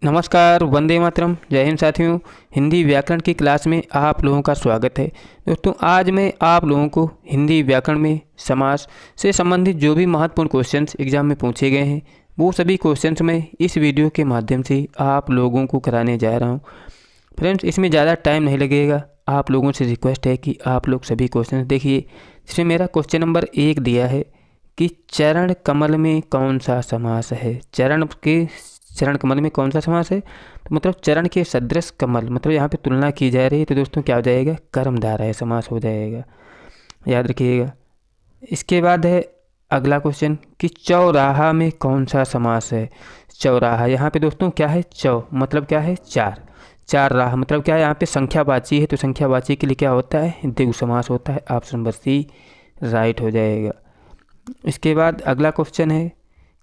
नमस्कार, वंदे मातरम, जय हिंद साथियों। हिंदी व्याकरण की क्लास में आप लोगों का स्वागत है। दोस्तों, आज मैं आप लोगों को हिंदी व्याकरण में समास से संबंधित जो भी महत्वपूर्ण क्वेश्चंस एग्जाम में पूछे गए हैं वो सभी क्वेश्चंस मैं इस वीडियो के माध्यम से आप लोगों को कराने जा रहा हूँ। फ्रेंड्स, इसमें ज़्यादा टाइम नहीं लगेगा। आप लोगों से रिक्वेस्ट है कि आप लोग सभी क्वेश्चन देखिए। इसमें मेरा क्वेश्चन नंबर 1 दिया है कि चरण कमल में कौन सा समास है। चरण कमल में कौन सा समास है, तो मतलब चरण के सदृश कमल, मतलब यहाँ पे तुलना की जा रही है, तो दोस्तों क्या हो जाएगा, कर्मधारय समास हो जाएगा, याद रखिएगा। इसके बाद है अगला क्वेश्चन कि चौराहा में कौन सा समास है। चौराहा, यहाँ पे दोस्तों क्या है, चौ मतलब क्या है, चार, चार राह मतलब क्या है, यहाँ पे संख्यावाची है, तो संख्यावाची के लिए क्या होता है, द्विगु समास होता है। ऑप्शन नंबर सी राइट हो जाएगा। इसके बाद अगला क्वेश्चन है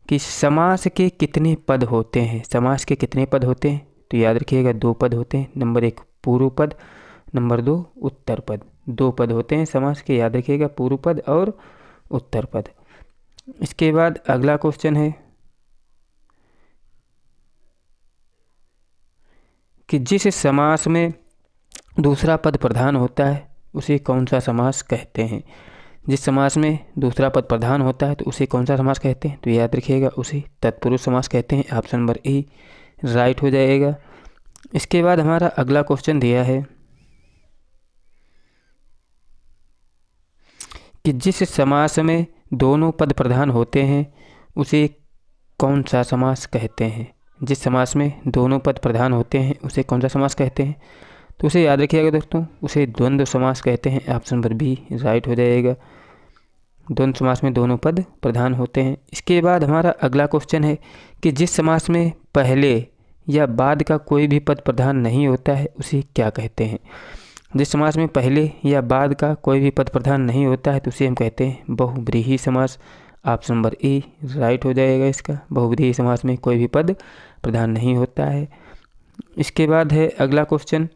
कि समास के कितने पद होते हैं। समास के कितने पद होते हैं, तो याद रखिएगा 2 पद होते हैं। नंबर 1 पूर्व पद, नंबर 2 उत्तर पद। 2 पद होते हैं समास के, याद रखिएगा, पूर्व पद और उत्तर पद। इसके बाद अगला क्वेश्चन है कि जिस समास में दूसरा पद प्रधान होता है उसे कौन सा समास कहते हैं। जिस समास में दूसरा पद प्रधान होता है तो उसे कौन सा समास कहते हैं, तो याद रखिएगा उसे तत्पुरुष समास कहते हैं। ऑप्शन नंबर ए राइट हो जाएगा। इसके बाद हमारा अगला क्वेश्चन दिया है कि जिस समास में दोनों पद प्रधान होते हैं उसे कौन सा समास कहते हैं। जिस समास में दोनों पद प्रधान होते हैं उसे कौन सा समास कहते हैं, तो उसे याद रखिएगा दोस्तों, उसे द्वंद्व समास कहते हैं। ऑप्शन नंबर बी राइट हो जाएगा। द्वंद्व समास में दोनों पद प्रधान होते हैं। इसके बाद हमारा अगला क्वेश्चन है कि जिस समास में पहले या बाद का कोई भी पद प्रधान नहीं होता है उसे क्या कहते हैं। जिस समास में पहले या बाद का कोई भी पद प्रधान नहीं होता है तो उसे हम कहते हैं बहुव्रीहि समास। ऑप्शन नंबर ए राइट हो जाएगा इसका। बहुव्रीहि समास में कोई भी पद प्रधान नहीं होता है। इसके बाद है अगला क्वेश्चन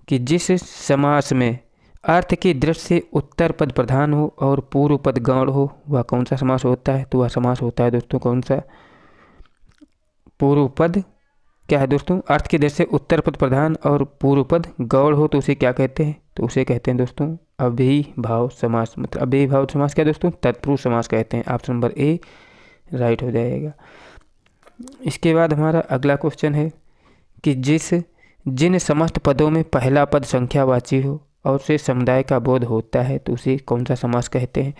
कि जिस समास में अर्थ की दृष्टि से उत्तर पद प्रधान हो और पूर्व पद गौण हो वह कौन सा समास होता है, तो वह समास होता है दोस्तों कौन सा, पूर्व पद क्या है दोस्तों, अर्थ की दृष्टि से उत्तर पद प्रधान और पूर्व पद गौण हो तो उसे क्या कहते हैं, तो उसे कहते हैं दोस्तों अव्ययीभाव समास। मतलब अव्ययीभाव समास क्या दोस्तों, तत्पुरुष समास कहते हैं। ऑप्शन नंबर ए राइट हो जाएगा। इसके बाद हमारा अगला क्वेश्चन है कि जिन समस्त पदों में पहला पद संख्यावाची हो और उसे समुदाय का बोध होता है तो उसे कौन सा समास कहते हैं।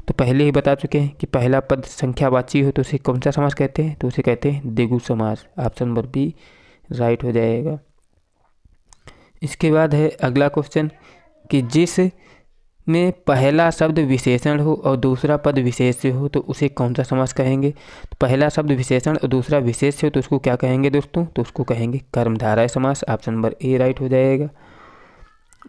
तो पहले ही बता चुके हैं कि पहला पद संख्यावाची हो तो उसे कौन सा समास कहते हैं, तो उसे कहते हैं द्विगु समास। ऑप्शन नंबर बी राइट हो जाएगा। इसके बाद है अगला क्वेश्चन कि जिस में पहला शब्द विशेषण हो और दूसरा पद विशेष्य हो तो उसे कौन सा समास कहेंगे। तो पहला शब्द विशेषण और दूसरा विशेष्य हो तो उसको क्या कहेंगे दोस्तों, तो उसको कहेंगे कर्मधारय समास। ऑप्शन नंबर ए राइट हो जाएगा।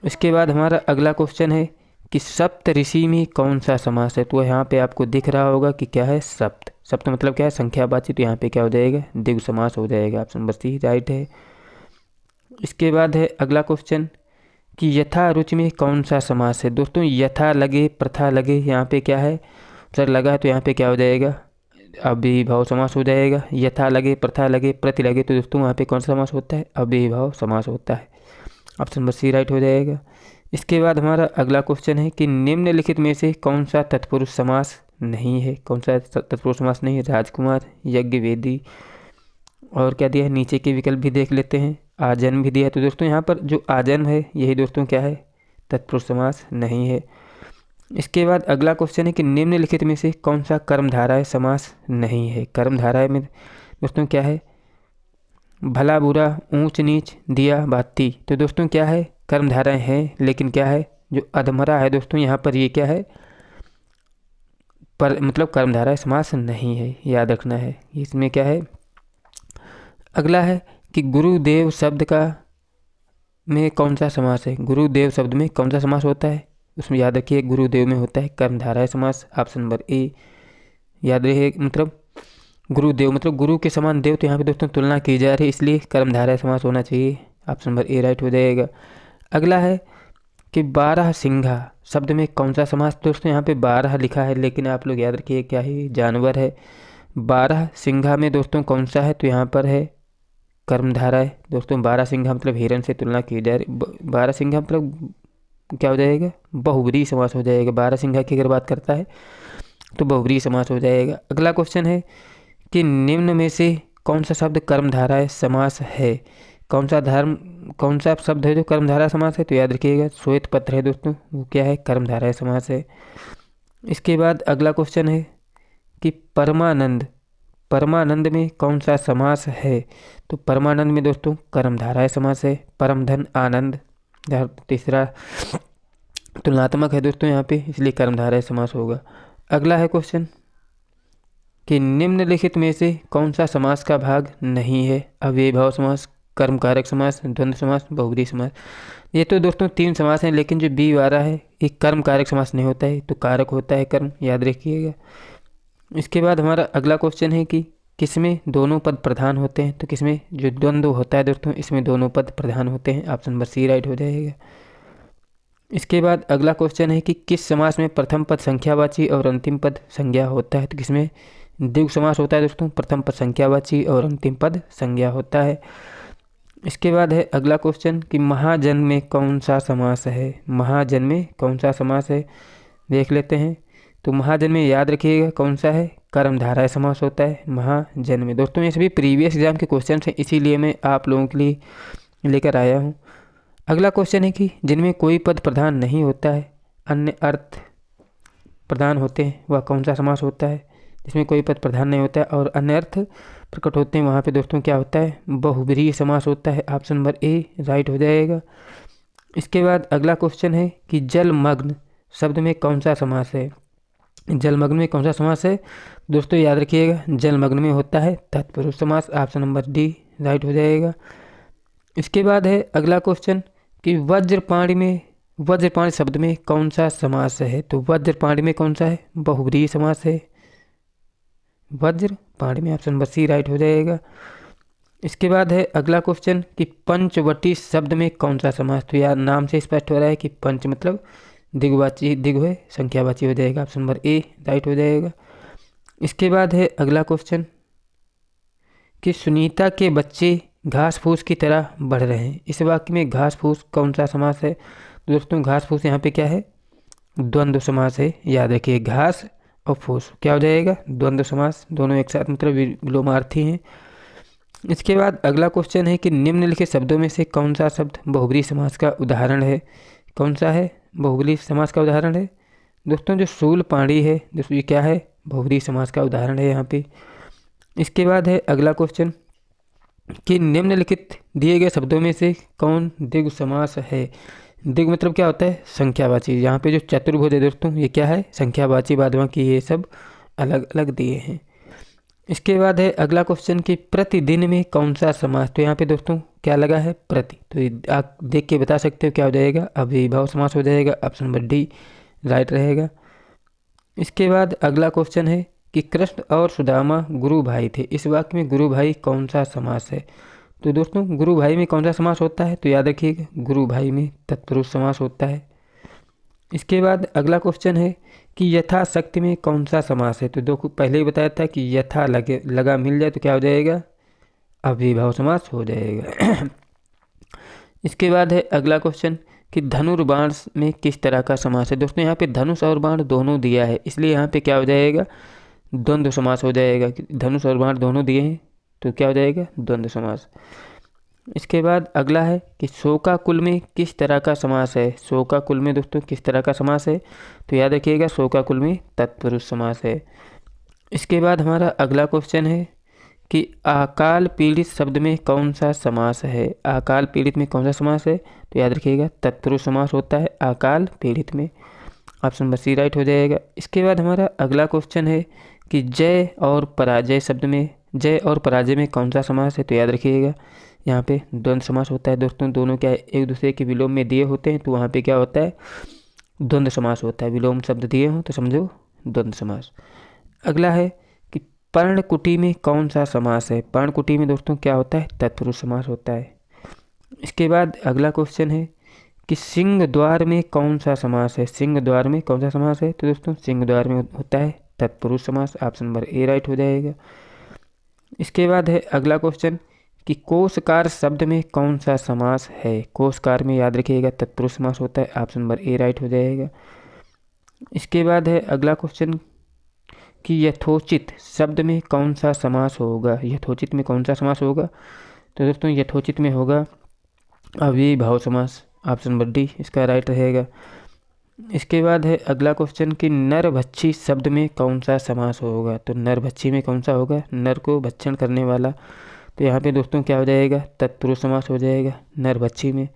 इसके बाद हमारा अगला क्वेश्चन है कि सप्त ऋषि में कौन सा समास है। तो यहाँ पे आपको दिख रहा होगा कि क्या है, सप्त। सप्त मतलब क्या है, संख्यावाची, तो यहाँ पे क्या हो जाएगा, द्विगु समास हो जाएगा। ऑप्शन नंबर सी राइट है। इसके बाद है अगला क्वेश्चन कि यथा रुचि में कौन सा समास है। दोस्तों यथा लगे प्रथा लगे, यहाँ पे क्या है, सर लगा है तो यहाँ पे क्या हो जाएगा, अव्ययीभाव समास हो जाएगा। यथा लगे प्रथा लगे प्रति लगे तो दोस्तों वहाँ पे कौन सा समास होता है, अव्ययीभाव समास होता है। ऑप्शन नंबर सी राइट हो जाएगा। इसके बाद हमारा अगला क्वेश्चन है कि निम्नलिखित में से कौन सा तत्पुरुष समास नहीं है। कौन सा तत्पुरुष समास नहीं है, राजकुमार, यज्ञ, वेदी, और क्या दिया है, नीचे के विकल्प भी देख लेते हैं, आजन्म भी दिया है। तो दोस्तों यहाँ पर जो आजन्म है यही दोस्तों क्या है, तत्पुरुष समास नहीं है। इसके बाद अगला क्वेश्चन है कि निम्नलिखित में से कौन सा कर्मधारय समास नहीं है। कर्मधारय में दोस्तों क्या है, भला बुरा, ऊंच नीच, दिया बाती। तो दोस्तों क्या है, कर्मधारय है, लेकिन क्या है, जो अधमरा है दोस्तों यहाँ पर ये क्या है, पर मतलब कर्मधारय समास नहीं है, याद रखना है। इसमें क्या है, अगला है कि गुरुदेव शब्द का में कौन सा समास है। गुरुदेव शब्द में कौन सा समास होता है, उसमें याद रखिए गुरुदेव में होता है कर्मधारय समास। ऑप्शन नंबर ए याद रहे, मतलब गुरुदेव मतलब गुरु के समान देव, तो यहाँ पे दोस्तों तुलना की जा रही है इसलिए कर्मधारय समास होना चाहिए। ऑप्शन नंबर ए राइट हो जाएगा। अगला है कि 12 सिंघा शब्द में कौन सा समास। दोस्तों यहाँ पे 12 लिखा है लेकिन आप लोग याद रखिए क्या ही जानवर है। 12 सिंघा में दोस्तों कौन सा है, तो यहाँ पर है कर्मधारा है दोस्तों। बारहसिंघा मतलब हिरण से तुलना की जाए, बारहसिंघा मतलब क्या हो जाएगा, बहुब्रीहि समास हो जाएगा। बारहसिंघा की अगर बात करता है तो बहुब्रीहि समास हो जाएगा। अगला क्वेश्चन है कि निम्न में से कौन सा शब्द कर्मधारय समास है। कौन सा शब्द है जो कर्मधारय समास है, तो याद रखिएगा श्वेत पत्र है दोस्तों, वो क्या है, कर्मधारय समास है। इसके बाद अगला क्वेश्चन है कि परमानंद, परमानंद में कौन सा समास है, तो परमानंद में दोस्तों कर्मधारय समास है। परमधन आनंद, तीसरा तुलनात्मक है दोस्तों यहाँ पे, इसलिए कर्मधारय समास होगा। अगला है क्वेश्चन कि निम्नलिखित में से कौन सा समास का भाग नहीं है। अव्ययीभाव समास, कर्मकारक समास, द्वंद्व समास, बहुब्रीहि समास। ये तो दोस्तों 3 समास हैं, लेकिन जो बी वाला है ये कर्म कारक समास नहीं होता है, तो कारक होता है कर्म, याद रखिएगा। इसके बाद हमारा अगला क्वेश्चन है कि किसमें दोनों पद प्रधान होते हैं, तो किसमें जो द्वंद्व होता है दोस्तों इसमें दोनों पद प्रधान होते हैं। ऑप्शन नंबर सी राइट हो जाएगा। इसके बाद अगला क्वेश्चन है कि किस समास में प्रथम पद संख्यावाची और अंतिम पद संज्ञा होता है, तो किसमें द्विगु समास होता है दोस्तों, प्रथम पद संख्यावाची और अंतिम पद संज्ञा होता है। इसके बाद है अगला क्वेश्चन कि महाजन में कौन सा समास है। महाजन में कौन सा समास है, देख लेते हैं। तो महाजन में याद रखिएगा कौन सा है, कर्मधारय समास होता है महाजन में। दोस्तों ये सभी प्रीवियस एग्जाम के क्वेश्चन हैं, इसीलिए मैं आप लोगों के लिए लेकर आया हूँ। अगला क्वेश्चन है कि जिनमें कोई पद प्रधान नहीं होता है, अन्य अर्थ प्रधान होते हैं, वह कौन सा समास होता है। जिसमें कोई पद प्रधान नहीं होता है और अन्य अर्थ प्रकट होते हैं, वहाँ पे दोस्तों क्या होता है, बहुब्रीहि समास होता है। ऑप्शन नंबर ए राइट हो जाएगा। इसके बाद अगला क्वेश्चन है कि जलमग्न शब्द में कौन सा समास है। जलमग्न में कौन सा समास है, दोस्तों याद रखिएगा जलमग्न में होता है तत्पुरुष समास। ऑप्शन नंबर डी राइट हो जाएगा। इसके बाद है अगला क्वेश्चन कि वज्रपाणि शब्द में कौन सा समास है, तो वज्रपाणि में कौन सा है, बहुब्रीहि समास है वज्रपाणि में। ऑप्शन नंबर सी राइट हो जाएगा। इसके बाद है अगला क्वेश्चन कि पंचवटी शब्द में कौन सा समास, तो यार नाम से स्पष्ट हो रहा है कि पंच मतलब दिग्वाची, दिग है संख्यावाची हो जाएगा। ऑप्शन नंबर ए राइट हो जाएगा। इसके बाद है अगला क्वेश्चन कि सुनीता के बच्चे घास फूस की तरह बढ़ रहे हैं। इस वाक्य में घास फूस कौन सा समास है, दोस्तों घास फूस यहाँ पे क्या है, द्वंद्व समास है। याद रखिए घास और फूस क्या हो जाएगा, द्वंद्व समास, दोनों एक साथ मतलब विलोमार्थी हैं। इसके बाद अगला क्वेश्चन है कि निम्नलिखित शब्दों में से कौन सा शब्द बहुब्रीहि समास का उदाहरण है। कौन सा है बहुब्रीहि समास का उदाहरण है, दोस्तों जो शूलपाणी है दोस्तों ये क्या है, बहुब्रीहि समास का उदाहरण है यहाँ पे। इसके बाद है अगला क्वेश्चन कि निम्नलिखित दिए गए शब्दों में से कौन द्विगु समास है। द्विगु मतलब क्या होता है, संख्यावाची। यहाँ पे जो चतुर्भुज है दोस्तों ये क्या है, संख्यावाची, बाद बाकी ये सब अलग अलग दिए हैं। इसके बाद है अगला क्वेश्चन कि प्रतिदिन में कौन सा समास, तो यहाँ पे दोस्तों क्या लगा है, प्रति, तो ये आप देख के बता सकते हो क्या हो जाएगा, अव्ययीभाव समास हो जाएगा। ऑप्शन नंबर डी राइट रहेगा। इसके बाद अगला क्वेश्चन है कि कृष्ण और सुदामा गुरु भाई थे। इस वाक्य में गुरु भाई कौन सा समास है, तो दोस्तों गुरु भाई में कौन सा समास होता है, तो याद रखिएगा गुरु भाई में तत्पुरुष समास होता है। इसके बाद अगला क्वेश्चन है कि यथाशक्ति में कौन सा समास है, तो देखो पहले ही बताया था कि यथा लगा मिल जाए तो क्या हो जाएगा, अव्ययीभाव समास हो जाएगा। इसके बाद है अगला क्वेश्चन कि धनुर्बाण में किस तरह का समास है। दोस्तों यहाँ पे धनुष और बाण दोनों दिया है, इसलिए यहाँ पे क्या हो जाएगा, द्वंद्व समास हो जाएगा। धनुष और बाण दोनों दिए हैं तो क्या हो जाएगा, द्वंद्व समास। इसके बाद अगला है कि शोकाकुल में किस तरह का समास है। शोकाकुल में दोस्तों किस तरह का समास है, तो याद रखिएगा शोकाकुल में तत्पुरुष समास है। इसके बाद हमारा अगला क्वेश्चन है कि अकाल पीड़ित शब्द में कौन सा समास है। अकाल पीड़ित में कौन सा समास है, तो याद रखिएगा तत्पुरुष समास होता है अकाल पीड़ित में। ऑप्शन नंबर सी राइट हो जाएगा। इसके बाद हमारा अगला क्वेश्चन है कि जय और पराजय शब्द में, जय और पराजय में कौन सा समास है, तो याद रखिएगा यहाँ पे द्वंद्व समास होता है। दोस्तों दोनों क्या एक दूसरे के विलोम में दिए होते हैं, तो वहाँ पे क्या होता है, द्वंद्व समास होता है। विलोम शब्द दिए हों तो समझो द्वंद्व समास। अगला है कि पर्णकुटी में कौन सा समास है। पर्णकुटी में दोस्तों क्या होता है, तत्पुरुष समास होता है। इसके बाद अगला क्वेश्चन है कि सिंह द्वार में कौन सा समास है। सिंह द्वार में कौन सा समास है, तो दोस्तों सिंह द्वार में होता है तत्पुरुष समास। ऑप्शन नंबर ए राइट हो जाएगा। इसके बाद है अगला क्वेश्चन कि कोशकार शब्द में कौन सा समास है। कोशकार में याद रखिएगा तत्पुरुष समास होता है, ऑप्शन नंबर ए राइट हो जाएगा। इसके बाद है अगला क्वेश्चन कि यथोचित शब्द में कौन सा समास होगा। यथोचित में कौन सा समास होगा, तो दोस्तों यथोचित में होगा अव्ययीभाव समास, ऑप्शन नंबर डी इसका राइट रहेगा। इसके बाद है अगला क्वेश्चन कि नरभक्षी शब्द में कौन सा समास होगा। तो नरभक्षी में कौन सा होगा, नर को भक्षण करने वाला, तो यहाँ पे दोस्तों क्या हो जाएगा, तत्पुरुष समास हो जाएगा नरभक्षी में।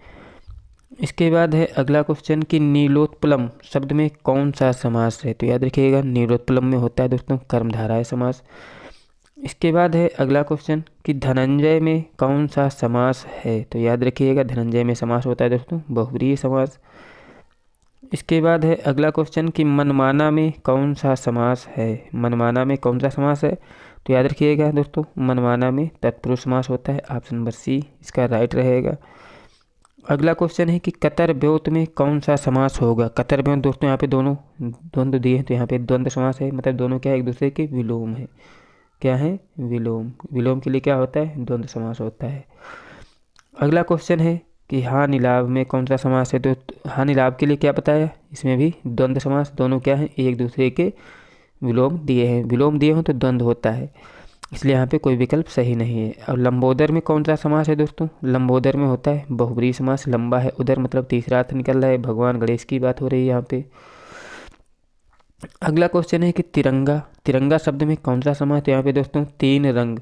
इसके बाद है अगला क्वेश्चन कि नीलोत्पलम शब्द में कौन सा समास है। तो याद रखिएगा नीलोत्पलम में होता है दोस्तों कर्मधारय समास। इसके बाद है अगला क्वेश्चन कि धनंजय में कौन सा समास है। तो याद रखिएगा धनंजय में समास होता है दोस्तों बहुव्रीहि समास। इसके बाद है अगला क्वेश्चन कि मनमाना में कौन सा समास है। मनमाना में कौन सा समास है, तो याद रखिएगा दोस्तों मनमाना में तत्पुरुष समास होता है, ऑप्शन नंबर सी इसका राइट रहेगा। अगला क्वेश्चन है कि कतरव्योत में कौन सा समास होगा। कतरव्योत दोस्तों यहाँ पे दोनों द्वंद्व दिए हैं, तो यहाँ पे द्वंद्व समास है, मतलब दोनों क्या है, एक दूसरे के विलोम है। क्या है, विलोम। विलोम के लिए क्या होता है, द्वंद्व समास होता है। अगला क्वेश्चन है कि हानि लाभ में कौन सा समास है। तो हानि लाभ के लिए क्या बताया, इसमें भी द्वंद्व समास, दोनों क्या है, एक दूसरे के विलोम दिए हैं। विलोम दिए हों तो द्वंद्व होता है, इसलिए यहाँ पे कोई विकल्प सही नहीं है। और लंबोदर में कौन सा समास है दोस्तों, लंबोदर में होता है बहुव्रीहि समास। लंबा है उदर मतलब तीसरा अर्थ निकल रहा है, भगवान गणेश की बात हो रही है यहाँ पे। अगला क्वेश्चन है कि तिरंगा, तिरंगा शब्द में कौन सा समास है। यहाँ पे दोस्तों तीन रंग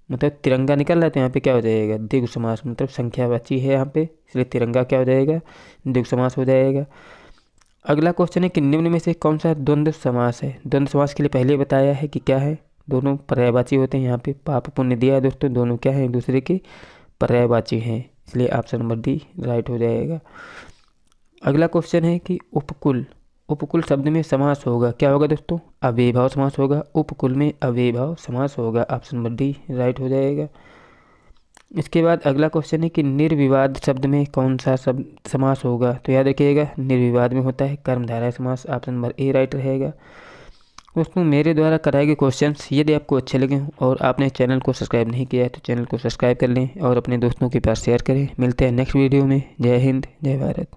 मतलब तिरंगा निकल रहा है, तो यहाँ पे क्या हो जाएगा, द्विगु समास, मतलब संख्यावाची है यहाँ पे, इसलिए तिरंगा क्या हो जाएगा, द्विगु समास हो जाएगा। अगला क्वेश्चन है कि निम्न में से कौन सा द्वंद्व समास है। द्वंद्व समास के लिए पहले बताया है कि क्या है, दोनों पर्यायवाची होते हैं। यहाँ पे पाप पुण्य दिया है दोस्तों, दोनों क्या है, एक दूसरे के पर्यायवाची हैं, इसलिए ऑप्शन नंबर डी राइट हो जाएगा। अगला क्वेश्चन है कि उपकुल, उपकुल शब्द में समास होगा, क्या होगा दोस्तों, अव्ययीभाव समास होगा। उपकुल में अव्ययीभाव समास होगा, ऑप्शन नंबर डी राइट हो जाएगा। इसके बाद अगला क्वेश्चन है कि निर्विवाद शब्द में कौन सा शब्द समास होगा। तो याद रखिएगा निर्विवाद में होता है कर्मधारय समास, ऑप्शन नंबर ए राइट रहेगा। दोस्तों मेरे द्वारा कराए गए क्वेश्चंस यदि आपको अच्छे लगे हों और आपने चैनल को सब्सक्राइब नहीं किया है तो चैनल को सब्सक्राइब कर लें और अपने दोस्तों के पास शेयर करें। मिलते हैं नेक्स्ट वीडियो में। जय हिंद, जय भारत।